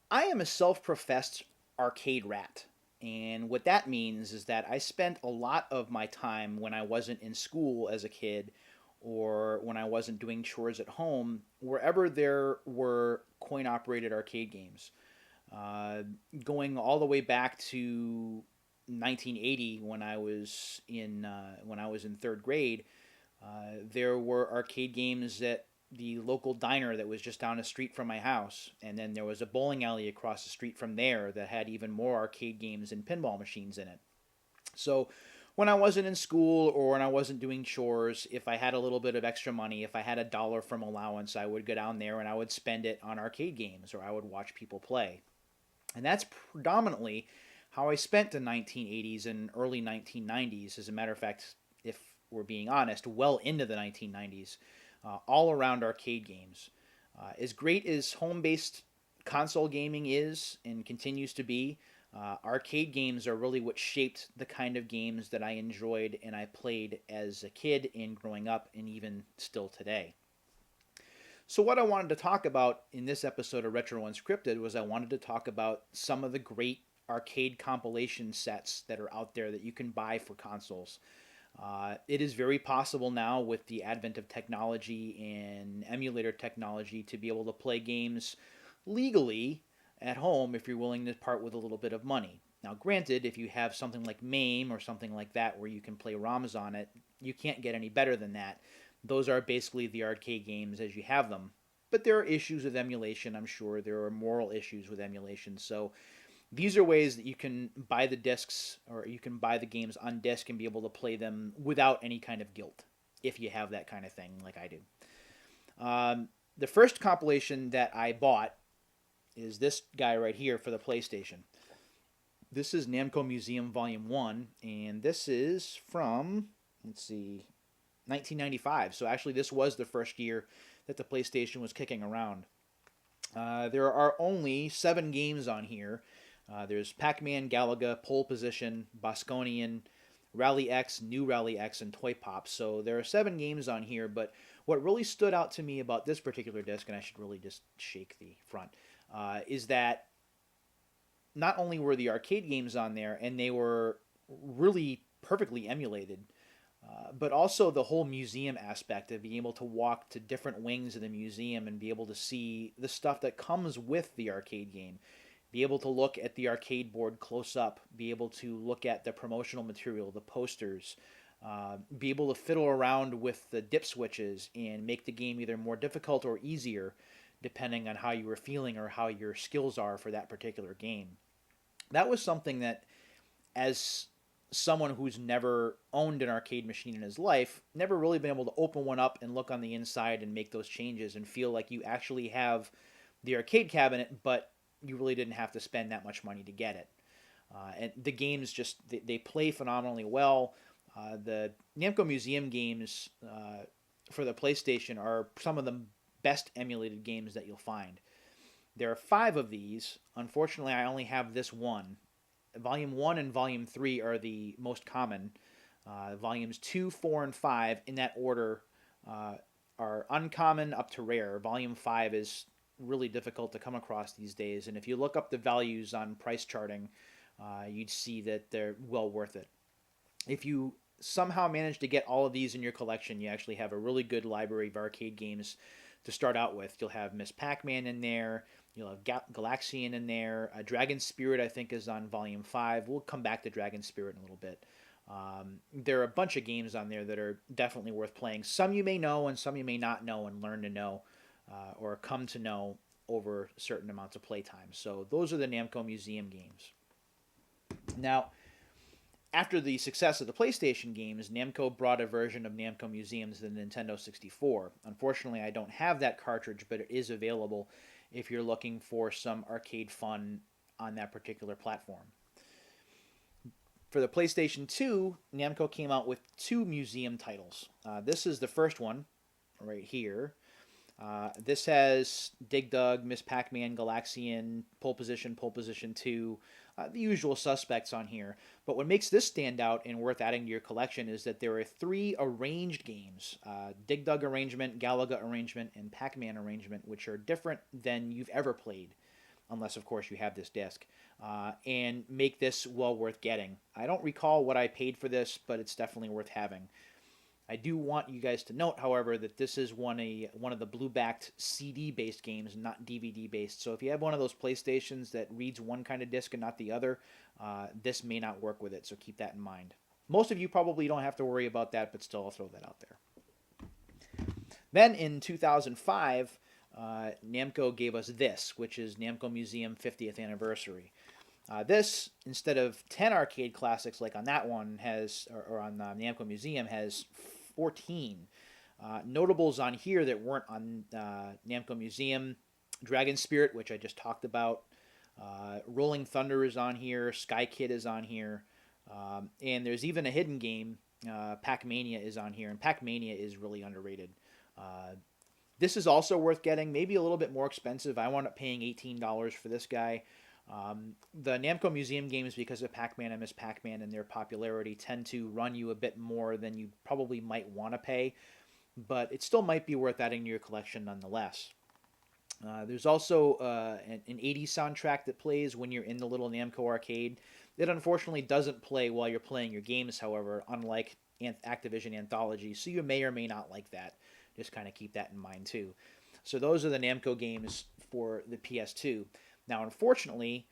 I am a self-professed arcade rat. And what that means is that I spent a lot of my time when I wasn't in school as a kid or when I wasn't doing chores at home, wherever there were coin operated arcade games. Uh, Going all the way back to 1980 when I was in third grade, there were arcade games at the local diner that was just down the street from my house, and then there was a bowling alley across the street from there that had even more arcade games and pinball machines in it. So when I wasn't in school or when I wasn't doing chores, if I had a little bit of extra money, if I had $1 from allowance, I would go down there and I would spend it on arcade games or I would watch people play. And that's predominantly how I spent the 1980s and early 1990s. As a matter of fact, if we're being honest, well into the 1990s, all around arcade games. As great as home based console gaming is and continues to be, arcade games are really what shaped the kind of games that I enjoyed and I played as a kid and growing up and even still today. So, what I wanted to talk about in this episode of Retro Unscripted was I wanted to talk about some of the great arcade compilation sets that are out there that you can buy for consoles. It is very possible now with the advent of technology and emulator technology to be able to play games legally at home if you're willing to part with a little bit of money. Now, granted, if you have something like MAME or something like that where you can play ROMs on it, you can't get any better than that. Those are basically the arcade games as you have them. But there are issues with emulation, I'm sure. There are moral issues with emulation. So these are ways that you can buy the discs or you can buy the games on disc and be able to play them without any kind of guilt if you have that kind of thing like I do. The first compilation that I bought is this guy right here for the PlayStation. This is Namco Museum Volume 1, and this is from, let's see, 1995. So actually, this was the first year that the PlayStation was kicking around. There are only 7 games on here. There's Pac-Man, Galaga, Pole Position, Bosconian, Rally X, New Rally X, and Toy Pop. So there are 7 games on here, but what really stood out to me about this particular disc, and I should really just shake the front, is that not only were the arcade games on there, and they were really perfectly emulated, but also the whole museum aspect of being able to walk to different wings of the museum and be able to see the stuff that comes with the arcade game. Be able to look at the arcade board close up, be able to look at the promotional material, the posters, be able to fiddle around with the dip switches and make the game either more difficult or easier depending on how you were feeling or how your skills are for that particular game. That was something that, as someone who's never owned an arcade machine in his life, never really been able to open one up and look on the inside and make those changes and feel like you actually have the arcade cabinet, but you really didn't have to spend that much money to get it. And the games just they play phenomenally well. The Namco Museum games for the PlayStation are some of the best emulated games that you'll find. There are 5 of these. Unfortunately, I only have this one. Volume 1 and Volume 3 are the most common. Volumes 2, 4, and 5, in that order, uh, are uncommon up to rare. Volume 5 is really difficult to come across these days, and if you look up the values on price charting, you'd see that they're well worth it. If you somehow manage to get all of these in your collection, you actually have a really good library of arcade games to start out with. You'll have Miss Pac-Man in there. You'll have Galaxian in there. Dragon Spirit, I think, is on Volume 5. We'll come back to Dragon Spirit in a little bit. There are a bunch of games on there that are definitely worth playing. Some you may know and some you may not know and learn to know or come to know over certain amounts of playtime. So those are the Namco Museum games. Now, after the success of the PlayStation games, Namco brought a version of Namco Museums to the Nintendo 64. Unfortunately, I don't have that cartridge, but it is available if you're looking for some arcade fun on that particular platform. For the PlayStation 2, Namco came out with 2 museum titles. This is the first one, right here. This has Dig Dug, Miss Pac-Man, Galaxian, Pole Position 2, the usual suspects on here. But what makes this stand out and worth adding to your collection is that there are 3 arranged games, Dig Dug arrangement, Galaga arrangement, and Pac-Man arrangement, which are different than you've ever played. unless of course you have this disc, and make this well worth getting. I don't recall what I paid for this, but it's definitely worth having. I do want you guys to note, however, that this is one of the blue-backed CD-based games, not DVD-based. So if you have one of those PlayStations that reads one kind of disc and not the other, this may not work with it. So keep that in mind. Most of you probably don't have to worry about that, but still, I'll throw that out there. Then in 2005, Namco gave us this, which is Namco Museum 50th Anniversary. This, instead of 10 arcade classics like on that one, or on Namco Museum, has 14. Notables on here that weren't on Namco Museum: Dragon Spirit, which I just talked about. Rolling Thunder is on here. Sky Kid is on here. And there's even a hidden game. Pac-Mania is on here. And Pac-Mania is really underrated. This is also worth getting. Maybe a little bit more expensive. I wound up paying $18 for this guy. The Namco Museum games, because of Pac-Man and Miss Pac-Man and their popularity, tend to run you a bit more than you probably might want to pay, but it still might be worth adding to your collection nonetheless. There's also an 80s soundtrack that plays when you're in the little Namco arcade. It unfortunately doesn't play while you're playing your games, however, unlike Activision Anthology, so you may or may not like that. Just kind of keep that in mind too. So those are the Namco games for the PS2. Now, unfortunately,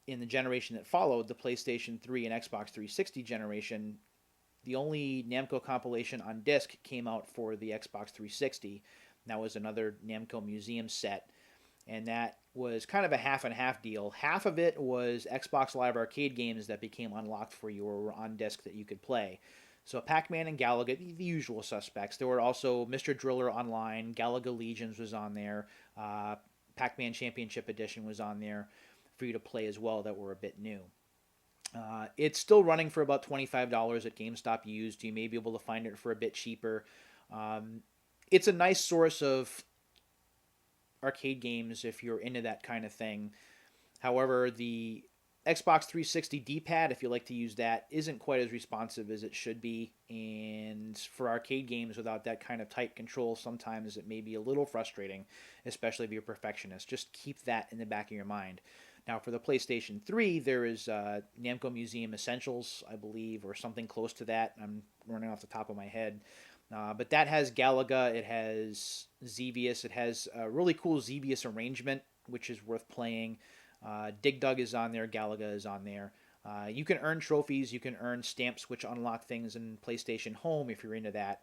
in the generation that followed, the PlayStation 3 and Xbox 360 generation, the only Namco compilation on disc came out for the Xbox 360. That was another Namco Museum set, and that was kind of a half and half deal. Half of it was Xbox Live Arcade games that became unlocked for you or were on disc that you could play. So Pac-Man and Galaga, the usual suspects. There were also Mr. Driller Online, Galaga Legions was on there, Pac-Man Championship Edition was on there for you to play as well that were a bit new. It's still running for about $25 at GameStop used. You may be able to find it for a bit cheaper. It's a nice source of arcade games if you're into that kind of thing. However, the Xbox 360 D-pad, if you like to use that, isn't quite as responsive as it should be. And for arcade games without that kind of tight control, sometimes it may be a little frustrating, especially if you're a perfectionist. Just keep that in the back of your mind. Now, for the PlayStation 3, there is Namco Museum Essentials, I believe, or something close to that. I'm running off the top of my head. But that has Galaga, it has Xevious, it has a really cool Xevious arrangement, which is worth playing. Dig Dug is on there, Galaga is on there. You can earn trophies, you can earn stamps which unlock things in PlayStation Home if you're into that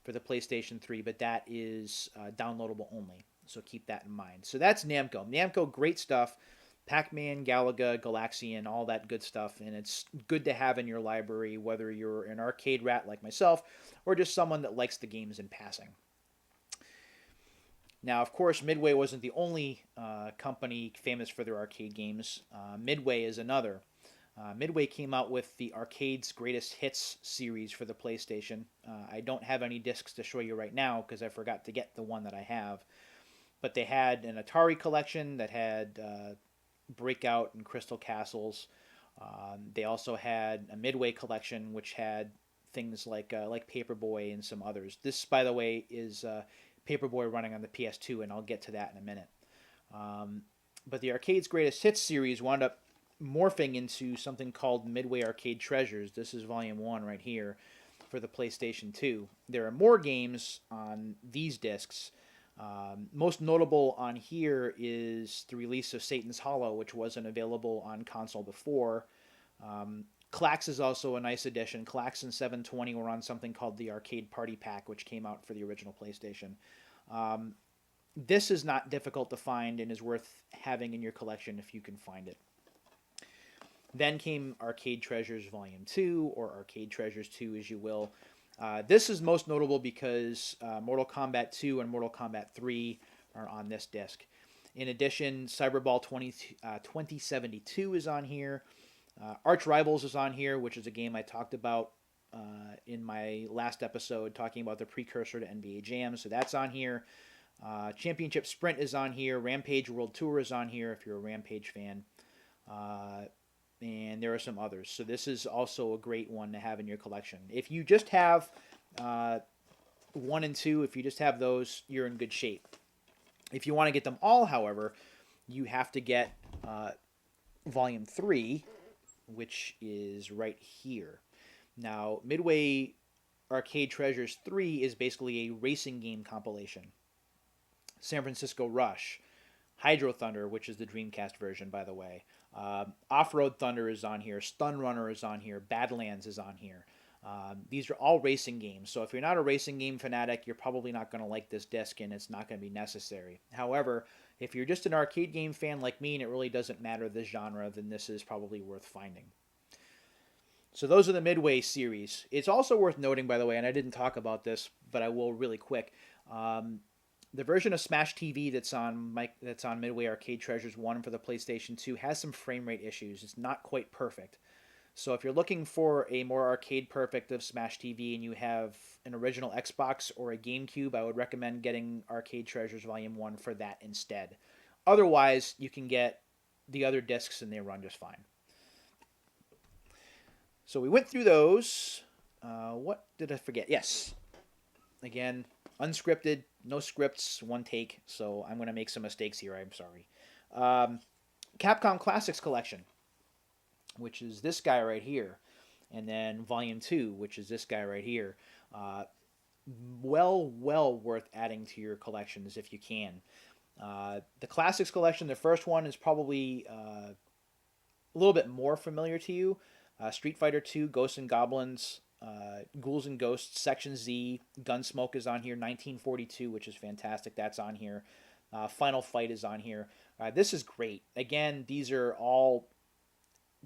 for the PlayStation 3, but that is downloadable only, so keep that in mind. So that's Namco. Namco, great stuff. Pac-Man, Galaga, Galaxian, all that good stuff, and it's good to have in your library, whether you're an arcade rat like myself or just someone that likes the games in passing. Now, of course, Midway wasn't the only company famous for their arcade games. Midway is another. Midway came out with the Arcade's Greatest Hits series for the PlayStation. I don't have any discs to show you right now because I forgot to get the one that I have. But they had an Atari collection that had Breakout and Crystal Castles. They also had a Midway collection which had things like Paperboy and some others. This, by the way, is Paperboy running on the PS2, and I'll get to that in a minute. But the Arcade's Greatest Hits series wound up morphing into something called Midway Arcade Treasures. This is Volume 1 right here for the PlayStation 2. There are more games on these discs. Most notable on here is the release of Satan's Hollow, which wasn't available on console before. Klax is also a nice addition. Klax and 720 were on something called the Arcade Party Pack, which came out for the original PlayStation. This is not difficult to find and is worth having in your collection if you can find it. Then came Arcade Treasures Volume 2, or Arcade Treasures 2 as you will. This is most notable because Mortal Kombat 2 and Mortal Kombat 3 are on this disc. In addition, Cyberball 2072 is on here. Arch Rivals is on here, which is a game I talked about in my last episode, talking about the precursor to NBA Jam, so that's on here. Championship Sprint is on here. Rampage World Tour is on here if you're a Rampage fan. And there are some others. So this is also a great one to have in your collection. If you just have 1 and 2, if you just have those, you're in good shape. If you want to get them all, however, you have to get Volume 3, which is right here. Now, Midway Arcade Treasures 3 is basically a racing game compilation. San Francisco Rush, Hydro Thunder, which is the Dreamcast version, by the way. Off Road Thunder is on here. Stun Runner is on here. Badlands is on here. These are all racing games. So if you're not a racing game fanatic, you're probably not going to like this disc, and it's not going to be necessary. However, if you're just an arcade game fan like me and it really doesn't matter the genre, then this is probably worth finding. So those are the Midway series. It's also worth noting, by the way, and I didn't talk about this, but I will really quick. The version of Smash TV that's on Midway Arcade Treasures 1 for the PlayStation 2 has some frame rate issues. It's not quite perfect. So if you're looking for a more arcade perfect of Smash TV and you have an original Xbox or a GameCube, I would recommend getting Arcade Treasures Volume 1 for that instead. Otherwise, you can get the other discs and they run just fine. So we went through those. What did I forget? Yes. Again, unscripted, no scripts, one take. So I'm going to make some mistakes here. I'm sorry. Capcom Classics Collection, which is this guy right here. And then Volume 2, which is this guy right here. Well worth adding to your collections if you can. The Classics Collection, the first one is probably a little bit more familiar to you. Street Fighter 2, Ghosts and Goblins, Ghouls and Ghosts, Section Z, Gunsmoke is on here, 1942, which is fantastic, that's on here. Final Fight is on here. This is great. Again, these are all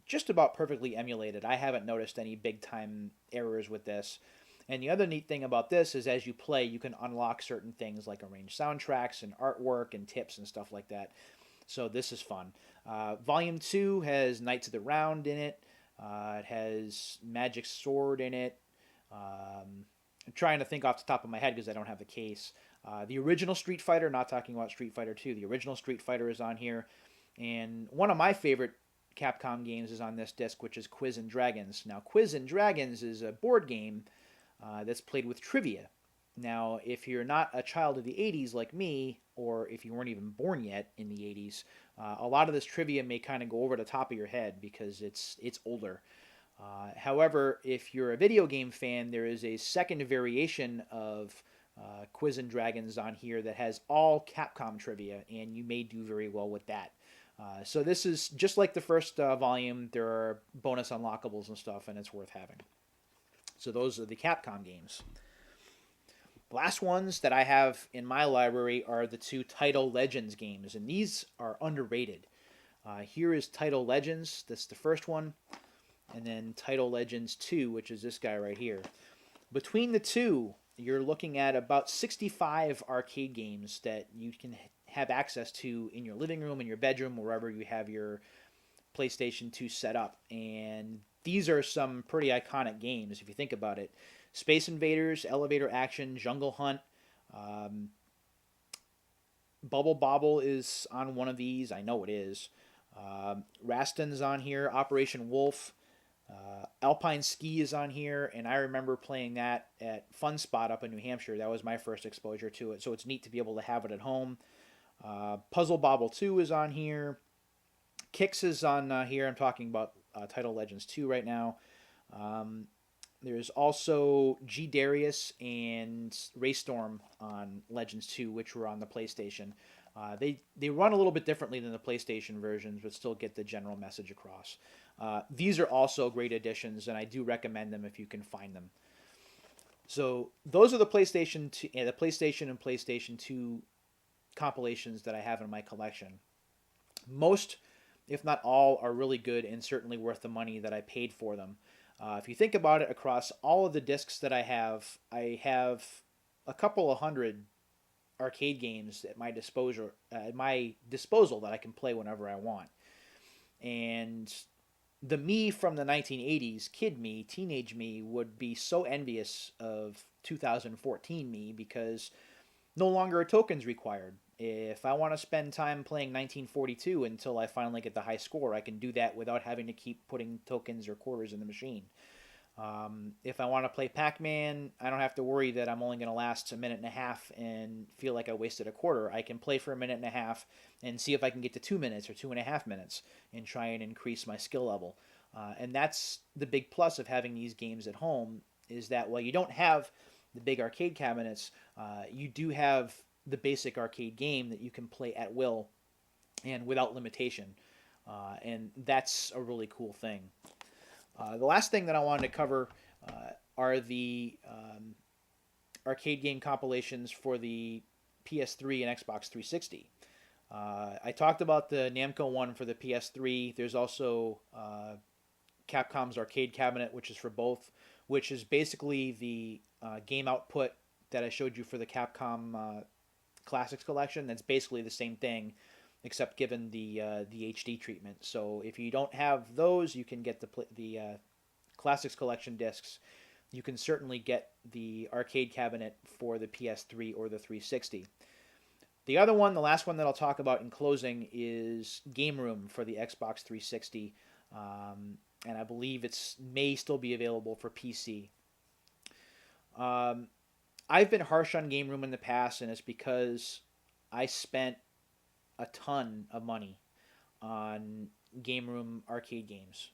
just about perfectly emulated. I haven't noticed any big-time errors with this. And the other neat thing about this is as you play, you can unlock certain things like arranged soundtracks and artwork and tips and stuff like that. So this is fun. Volume 2 has Knights of the Round in it. It has Magic Sword in it. I'm trying to think off the top of my head because I don't have the case. The original Street Fighter, not talking about Street Fighter 2, the original Street Fighter is on here. And one of my favorite Capcom games is on this disc, which is Quiz and Dragons. Now, Quiz and Dragons is a board game that's played with trivia. Now, if you're not a child of the 80s like me, or if you weren't even born yet in the 80s, a lot of this trivia may kind of go over the top of your head because it's older. However, if you're a video game fan, there is a second variation of Quiz and Dragons on here that has all Capcom trivia, and you may do very well with that. So this is just like the first volume. There are bonus unlockables and stuff, and it's worth having. So those are the Capcom games. The last ones that I have in my library are the two Title Legends games, and these are underrated. Here is Title Legends, that's the first one, and then Title Legends 2, which is this guy right here. Between the two, you're looking at about 65 arcade games that you can have access to in your living room, in your bedroom, wherever you have your PlayStation 2 set up. And these are some pretty iconic games if you think about it. Space Invaders, Elevator Action, Jungle Hunt. Bubble Bobble is on one of these. I know it is. Raston's on here. Operation Wolf. Alpine Ski is on here. And I remember playing that at Fun Spot up in New Hampshire. That was my first exposure to it. So it's neat to be able to have it at home. Puzzle Bobble 2 is on here. Kicks is on here. I'm talking about Title Legends 2 right now. There's also G Darius and Raystorm on Legends 2, which were on the PlayStation. They run a little bit differently than the PlayStation versions, but still get the general message across. These are also great additions, and I do recommend them if you can find them. So those are the PlayStation and PlayStation 2 compilations that I have in my collection. Most, if not all, are really good and certainly worth the money that I paid for them. If you think about it, across all of the discs that I have a couple of hundred arcade games at my disposal that I can play whenever I want. And the me from the 1980s, kid me, teenage me, would be so envious of 2014 me because no longer are tokens required. If I want to spend time playing 1942 until I finally get the high score, I can do that without having to keep putting tokens or quarters in the machine. If I want to play Pac-Man, I don't have to worry that I'm only going to last a minute and a half and feel like I wasted a quarter. I can play for a minute and a half and see if I can get to 2 minutes or 2.5 minutes and try and increase my skill level. And that's the big plus of having these games at home, is that while you don't have the big arcade cabinets, you do have the basic arcade game that you can play at will and without limitation. And that's a really cool thing. The last thing that I wanted to cover are the arcade game compilations for the PS3 and Xbox 360. I talked about the Namco one for the PS3. There's also Capcom's arcade cabinet, which is for both, which is basically the game output that I showed you for the Capcom Classics collection. That's basically the same thing, except given the HD treatment. So if you don't have those, you can get the Classics collection discs. You can certainly get the arcade cabinet for the PS3 or the 360. The other one, the last one that I'll talk about in closing, is Game Room for the Xbox 360, and I believe it may still be available for PC. I've been harsh on Game Room in the past, and it's because I spent a ton of money on Game Room arcade games.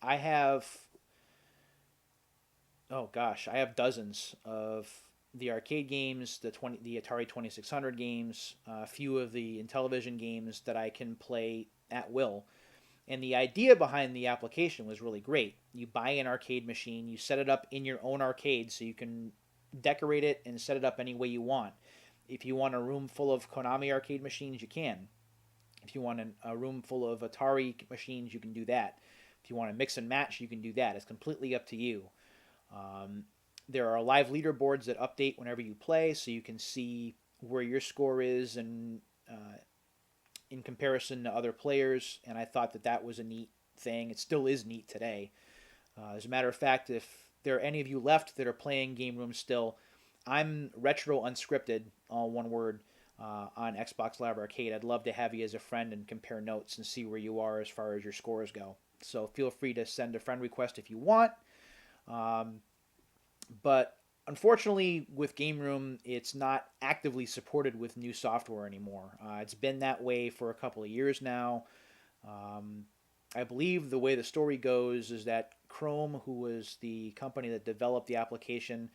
I have, oh gosh, I have dozens of the arcade games, the Atari 2600 games, a few of the Intellivision games that I can play at will. And the idea behind the application was really great. You buy an arcade machine, you set it up in your own arcade so you can decorate it and set it up any way you want. If you want a room full of Konami arcade machines, you can. If you want a room full of Atari machines, you can do that. If you want to mix and match, you can do that. It's completely up to you. There are live leaderboards that update whenever you play, so you can see where your score is and in comparison to other players. And I thought that was a neat thing. It still is neat today. As a matter of fact, if there are any of you left that are playing Game Room still, I'm Retro Unscripted, all one word, on Xbox Live Arcade. I'd love to have you as a friend and compare notes and see where you are as far as your scores go. So feel free to send a friend request if you want. But unfortunately, with Game Room, it's not actively supported with new software anymore. It's been that way for a couple of years now. I believe the way the story goes is that Chrome, who was the company that developed the application,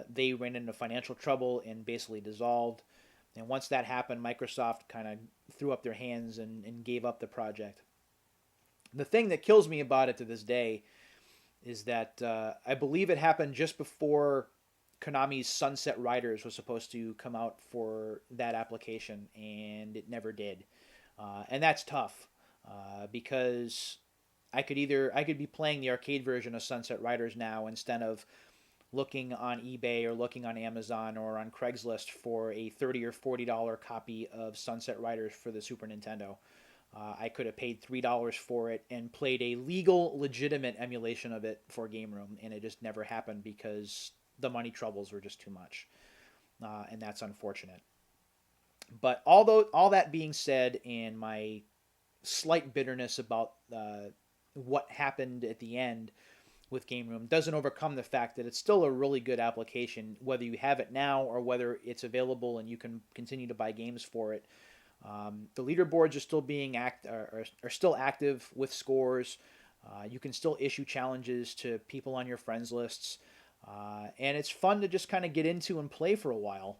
they ran into financial trouble and basically dissolved. And once that happened, Microsoft kind of threw up their hands and gave up the project. The thing that kills me about it to this day is that I believe it happened just before Konami's Sunset Riders was supposed to come out for that application, and it never did. And that's tough because I could be playing the arcade version of Sunset Riders now instead of looking on eBay or looking on Amazon or on Craigslist for a $30 or $40 copy of Sunset Riders for the Super Nintendo. I could have paid $3 for it and played a legal, legitimate emulation of it for Game Room, and it just never happened because the money troubles were just too much, and that's unfortunate. But all that being said, and my slight bitterness about what happened at the end with Game Room doesn't overcome the fact that it's still a really good application, whether you have it now or whether it's available and you can continue to buy games for it. The leaderboards are still are still active with scores. You can still issue challenges to people on your friends lists, and it's fun to just kind of get into and play for a while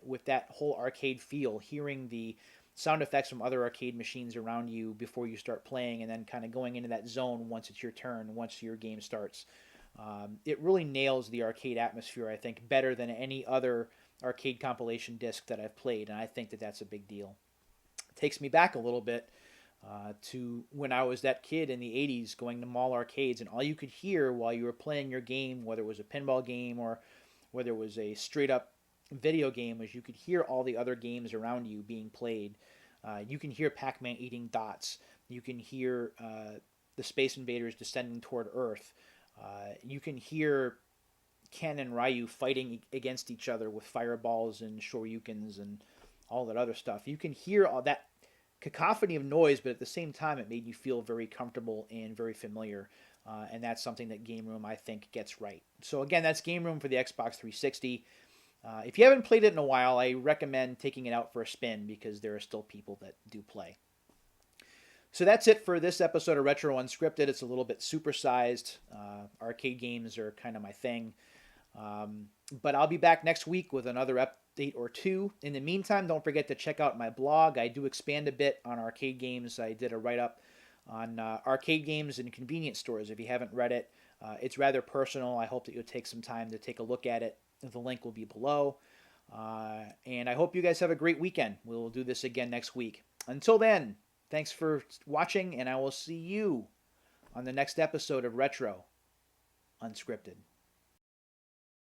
with that whole arcade feel, hearing the sound effects from other arcade machines around you before you start playing, and then kind of going into that zone once it's your turn, once your game starts. It really nails the arcade atmosphere, I think, better than any other arcade compilation disc that I've played, and I think that's a big deal. It takes me back a little bit to when I was that kid in the 80s going to mall arcades, and all you could hear while you were playing your game, whether it was a pinball game or whether it was a straight-up video game, was you could hear all the other games around you being played. You can hear Pac-Man eating dots. You can hear the Space Invaders descending toward Earth. You can hear Ken and Ryu fighting against each other with fireballs and shoryukens and all that other stuff. You can hear all that cacophony of noise, but at the same time, it made you feel very comfortable and very familiar. And that's something that Game Room, I think, gets right. So again, that's Game Room for the Xbox 360. If you haven't played it in a while, I recommend taking it out for a spin because there are still people that do play. So that's it for this episode of Retro Unscripted. It's a little bit supersized. Arcade games are kind of my thing. But I'll be back next week with another update or two. In the meantime, don't forget to check out my blog. I do expand a bit on arcade games. I did a write-up on arcade games in convenience stores. If you haven't read it, it's rather personal. I hope that you'll take some time to take a look at it. The link will be below. And I hope you guys have a great weekend. We'll do this again next week. Until then, thanks for watching, and I will see you on the next episode of Retro Unscripted.